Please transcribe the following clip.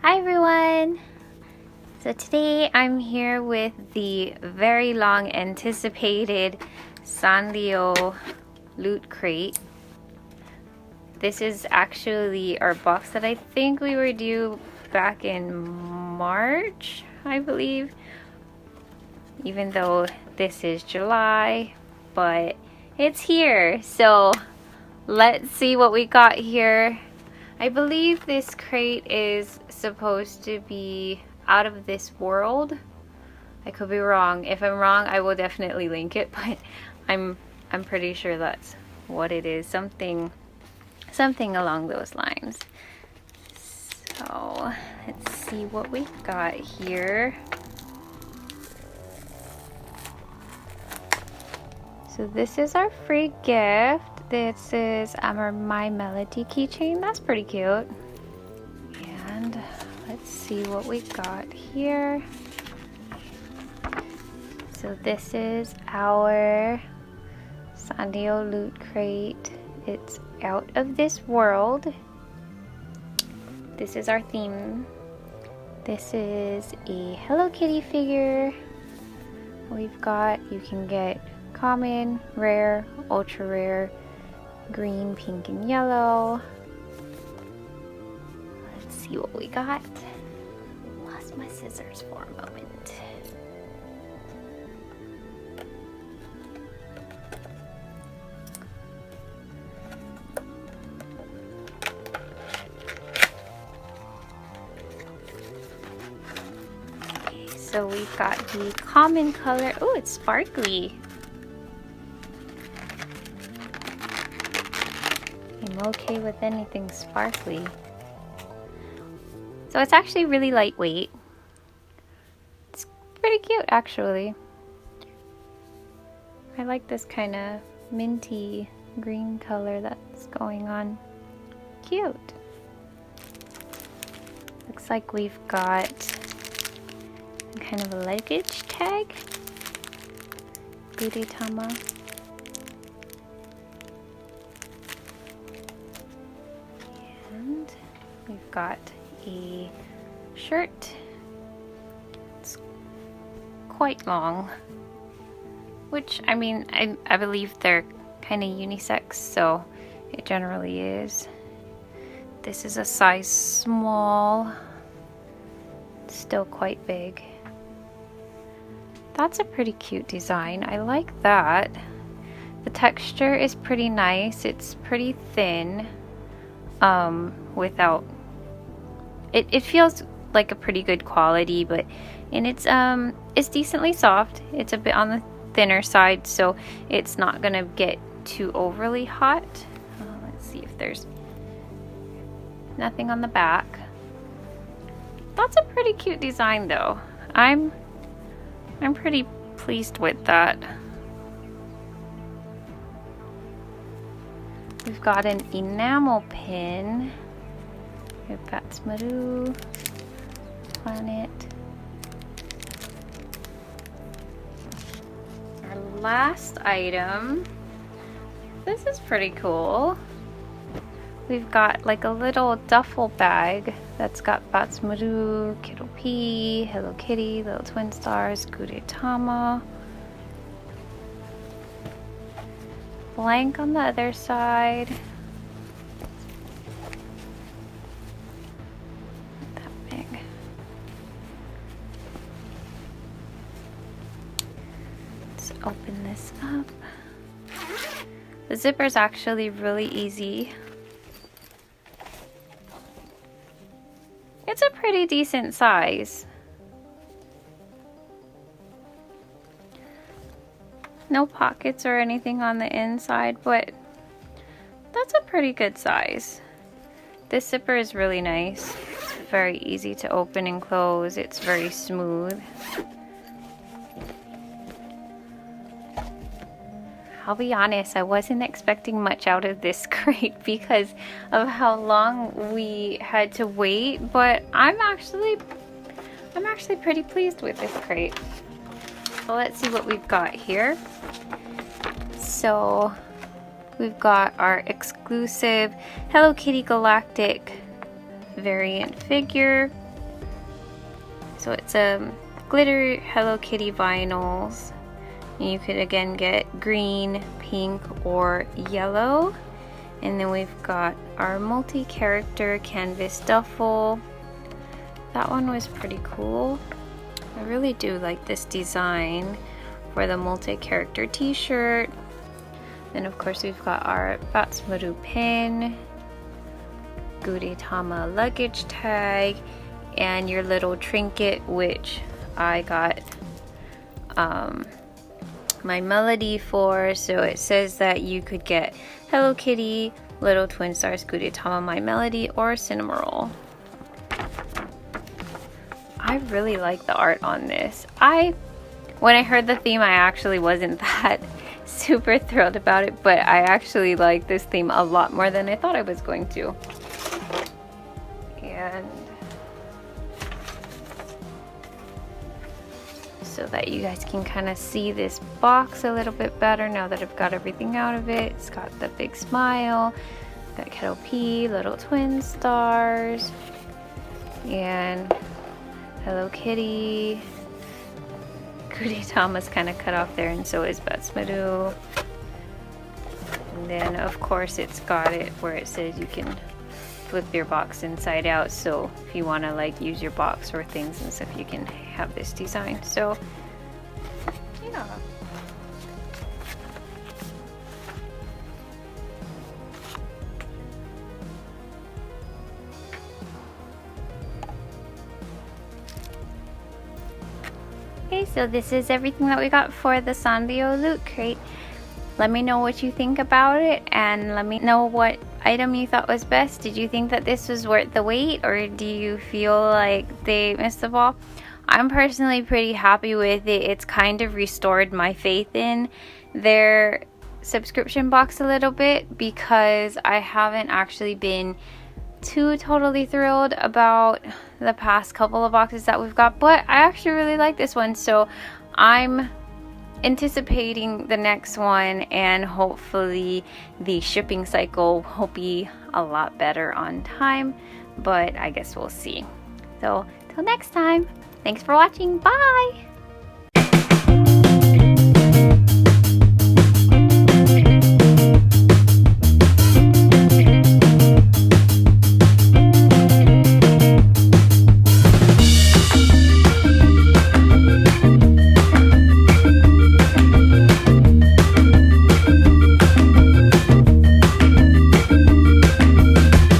Hi everyone! So today I'm here with the very long anticipated Sanrio Loot Crate. This is actually our box that I think we were due back in March, I believe. Even though this is July, but it's here. So let's see what we got here. I believe this crate is supposed to be out of this world. I could be wrong. If I'm wrong, I will definitely link it, but I'm pretty sure that's what it is. Something along those lines. So let's see what we got here. So this is our free gift. This is our My Melody keychain. That's pretty cute. And let's see what we got here. So this is our Sanrio Loot Crate. It's out of this world. This is our theme. This is a Hello Kitty figure. We've got, you can get common, rare, ultra rare, green, pink, and yellow. Let's see what we got. Lost my scissors for a moment. Okay, so we've got the common color. Oh, it's sparkly. I'm okay with anything sparkly. So it's actually really lightweight. It's pretty cute actually. I like this kind of minty green color that's going on. Cute. Looks like we've got kind of a luggage tag. Gudetama. We've got a shirt. It's quite long, which I mean, I believe they're kind of unisex, so it generally is. This is a size small, still quite big. That's a pretty cute design. I like that. The texture is pretty nice. It's pretty thin. Without it feels like a pretty good quality, but it's decently soft. It's a bit on the thinner side, so it's not gonna get too overly hot. Let's see if there's nothing on the back. That's a pretty cute design though. I'm pretty pleased with that. We've got an enamel pin. We've got Smaru, Planet. Our last item. This is pretty cool. We've got like a little duffel bag that's got Batsmaru, Kiddo P, Hello Kitty, Little Twin Stars, Gudetama. Blank on the other side. Not that big. Let's open this up. The zipper is actually really easy. It's a pretty decent size. No pockets or anything on the inside, but that's a pretty good size. This zipper is really nice. It's very easy to open and close. It's very smooth. I'll be honest, I wasn't expecting much out of this crate because of how long we had to wait, but I'm actually pretty pleased with this crate. So let's see what we've got here. So we've got our exclusive Hello Kitty Galactic variant figure. So it's a glitter Hello Kitty vinyls. You could again get green, pink, or yellow. And then we've got our multi-character canvas duffel. That one was pretty cool. I really do like this design for the multi-character t-shirt. Then of course we've got our Batsmaru pin, Gudetama luggage tag, and your little trinket, which I got my melody for. So it says that you could get Hello Kitty, Little Twin Stars, Gudetama, My Melody, or Cinnamoroll. I really like the art on this. When I heard the theme, I actually wasn't that super thrilled about it, but I actually like this theme a lot more than I thought I was going to. And so that you guys can kind of see this box a little bit better now that I've got everything out of it. It's got the big smile, got Kettle P, Little Twin Stars, and Hello Kitty. Gudetama's kind of cut off there, and so is Batsmaru. And then of course it's got it where it says you can flip your box inside out, so if you want to like use your box for things and stuff, you can have this design. So yeah. Okay, so this is everything that we got for the Sanrio Loot Crate. Let me know what you think about it, and let me know what item you thought was best. Did you think that this was worth the wait, or do you feel like they missed the ball? I'm personally pretty happy with it. It's kind of restored my faith in their subscription box a little bit, because I haven't actually been too totally thrilled about the past couple of boxes that we've got, but I actually really like this one, so I'm anticipating the next one, and hopefully the shipping cycle will be a lot better on time, but I guess we'll see. So till next time, thanks for watching. Bye.